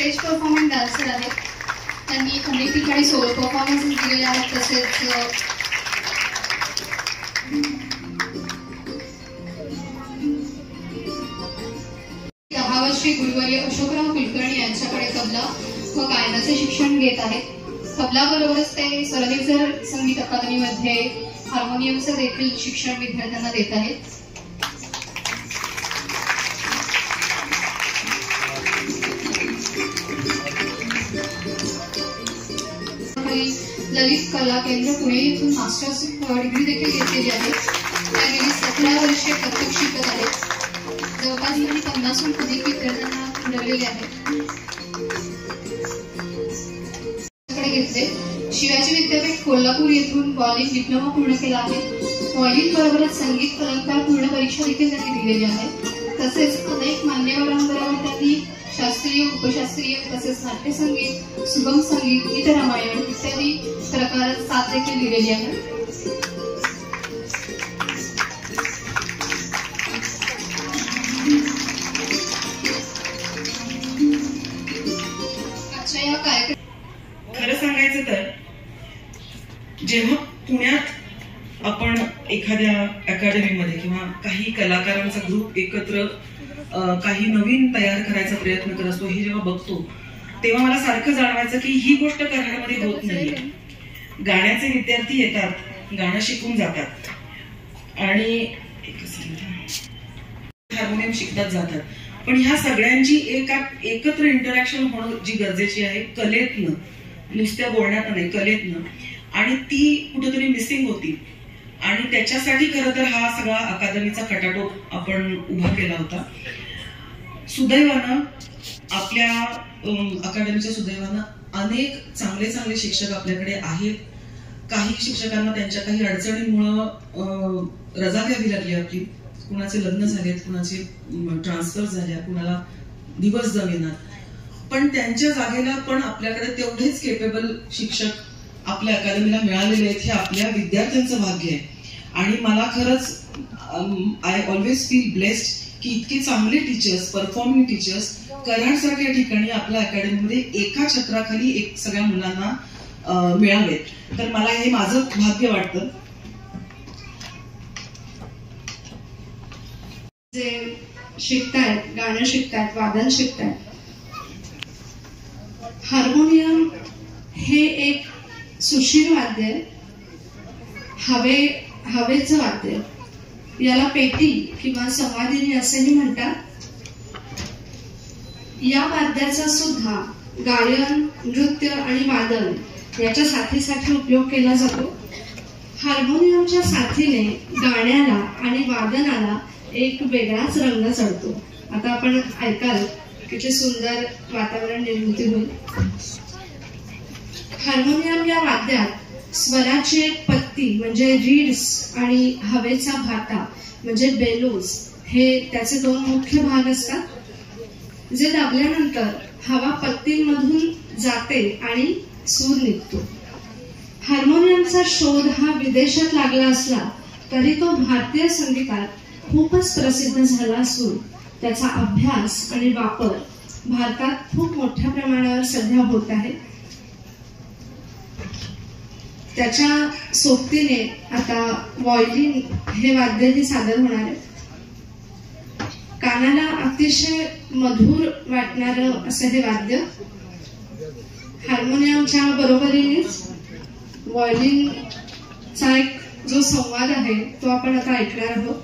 Stage performance dancer आहेत. त्यांनी अनेक ठिकाणी सोलो परफॉर्मन्सेस दिलेले आहेत. तसेच 10 वर्षे गुरुवर्य अशोकराव कुलकर्णी यांच्याकडे तबला व गायनाचे शिक्षण घेत आहेत. तबला बरोबरच ते सरदेवसर संगीत अकादमीमध्ये हार्मोनियमचं देखील शिक्षण विद्यार्थ्यांना देत आहेत. ललित कला केंद्र पुणे येथून मास्टर्स डिग्री देखील घेतलेली आहे. त्या गेली 17 वर्षे प्रत्यक्ष शिकत आहेत. जवळपास त्यांनी 50हून अधिक विद्यार्थ्यांना घडवलेले आहेत. घेतले. शिवाजी विद्यापीठ कोल्हापूर येथून व्हायोलिन डिप्लोमा पूर्ण केला आहे. व्हायोलिन बरोबरच संगीत अलंकार पूर्ण परीक्षा देखील त्यांनी दिलेली आहे. तसेच अनेक मान्यवरांबरोबर त्यांनी शास्त्रीय, उपशास्त्रीय तसेच नाट्यसंगीत, सुगम संगीत, गीतरामायण इत्यादी प्रकारात साथ देखील दिलेली आहे. आजच्या या कार्यक्रम खरं सांगायचं तर जेव्हा पुण्यात आपण एखाद्या अकॅडमीमध्ये किंवा काही कलाकारांचा ग्रुप एकत्र काही नवीन तयार करायचा प्रयत्न करत असतो, हे जेव्हा बघतो तेव्हा मला सारखं जाणवायचं की ही गोष्ट कराडमध्ये होत नाहीये. गाण्याचे विद्यार्थी येतात, गाणं शिकून जातात आणि हार्मोनियम शिकतात जातात, पण ह्या सगळ्यांची एकत्र इंटरॅक्शन होणं जी गरजेची आहे, कलेतनं, नुसत्या बोलण्यात नाही, कलेतनं, आणि ती कुठेतरी मिसिंग होती. आणि त्याच्यासाठी खरं तर हा सगळा अकादमीचा खटाटोप आपण उभा केला होता. सुदैवानं आपल्या अकादमीच्या सुदैवानं अनेक चांगले चांगले शिक्षक आपल्याकडे आहेत. काही शिक्षकांना त्यांच्या काही अडचणींमुळं रजा घ्यावी लागली आपली. कुणाचे लग्न झालेत, कुणाचे ट्रान्सफर झाल्या, कुणाला दिवस जमेनात, पण त्यांच्या जागेला पण आपल्याकडे तेवढेच केपेबल शिक्षक आपल्या अकादमीला मिळालेले आहेत. हे आपल्या विद्यार्थ्यांचं भाग्य आहे. आणि मला खरंच आय ऑलवेज फील ब्लेस्ड की इतके चांगले टीचर्स, परफॉर्मिंग टीचर्स कराडसारख्या ठिकाणी आपल्या अकॅडमीमध्ये एका छत्राखाली एक सगळ्या मुलांना मिळावेत. तर मला हे माझं भाग्य वाटतं. जे शिकतायत, गाणं शिकतायत, वादन शिकतायत, हार्मोनियम हे एक सुशील वाद्य आहे, हवेचं वाद्य. याला पेटी किंवा संवादिनी असेही म्हणतात. या वाद्याचा सुद्धा गायन, नृत्य आणि वादन याच्या साथीसाठी उपयोग केला जातो. हार्मोनियमच्या साथीने गाण्याला आणि वादनाला एक वेगळाच रंग चढतो. आता आपण ऐकाल किती सुंदर वातावरण निर्मिती होईल. हार्मोनियम या वाद्यात स्वराची एक पत्ती म्हणजे रीड्स आणि हवेचा भाता म्हणजे बेलोज हे त्याचे 2 मुख्य भाग असतात. जे दाबल्यानंतर हवा पत्तींमधून जाते आणि सूर निघतो. हार्मोनियमचा शोध हा विदेशात लागला असला तरी तो भारतीय संगीतात खूपच प्रसिद्ध झाला असून त्याचा अभ्यास आणि वापर भारतात खूप मोठ्या प्रमाणावर सध्या होत आहे. त्याच्या सोबतीने आता व्हायोलिन हे वाद्यही सादर होणार आहे. कानाला अतिशय मधुर वाटणारं असं हे वाद्य. हार्मोनियमच्या बरोबरीनेच व्हायोलिनचा एक जो संवाद आहे तो आपण आता ऐकणार आहोत.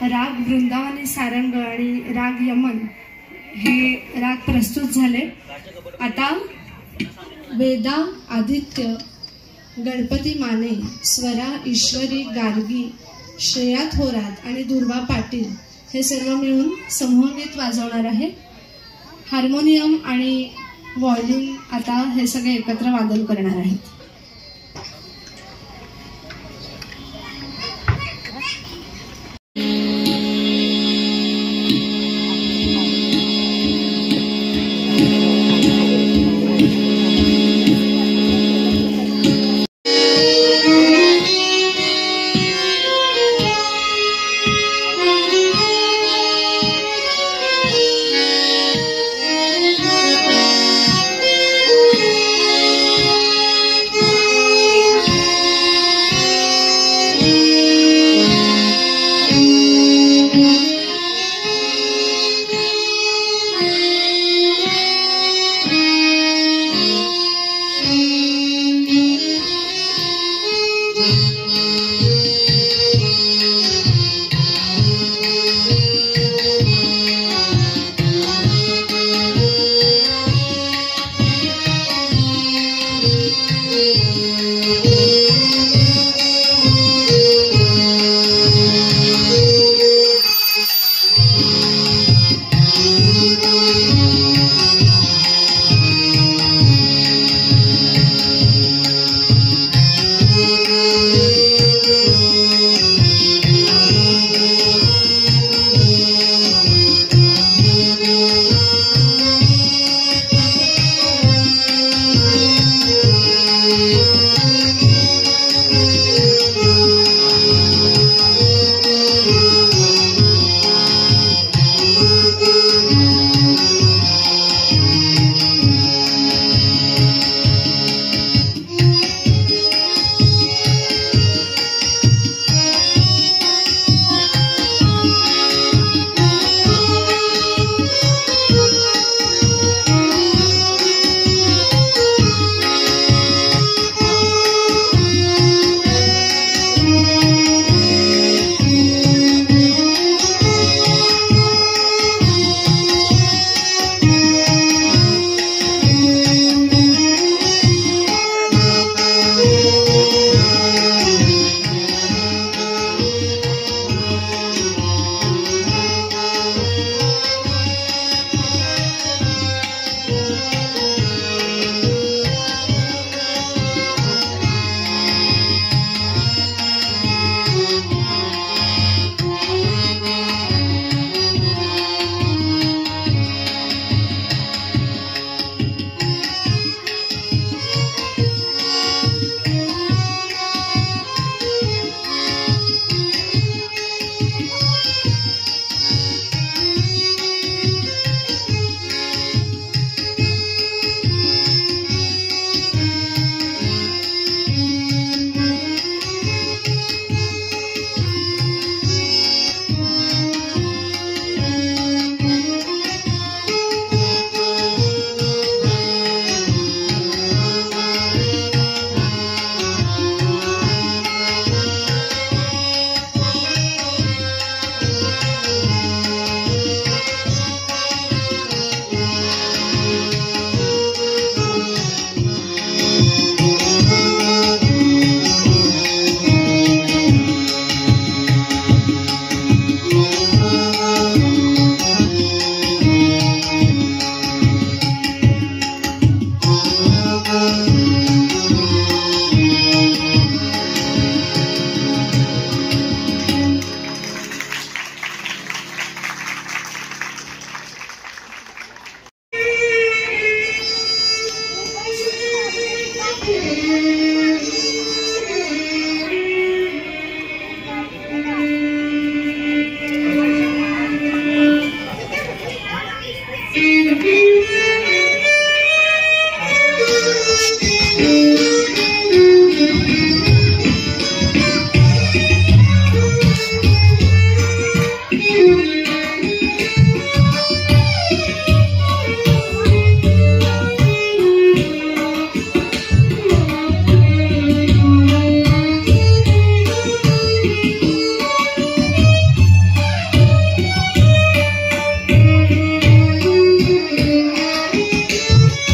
राग वृंदावनी सारंग आणि राग यमन हे राग प्रस्तुत झाले. आता वेदा आदित्य, गणपती माने, स्वरा ईश्वरी गार्गी, श्रेया थोरात आणि दुर्वा पाटील हे सर्व मिळून समूहगीत वाजवणार आहे. हार्मोनियम आणि व्हायोलिन आता हे सगळे एकत्र वादन करणार आहेत.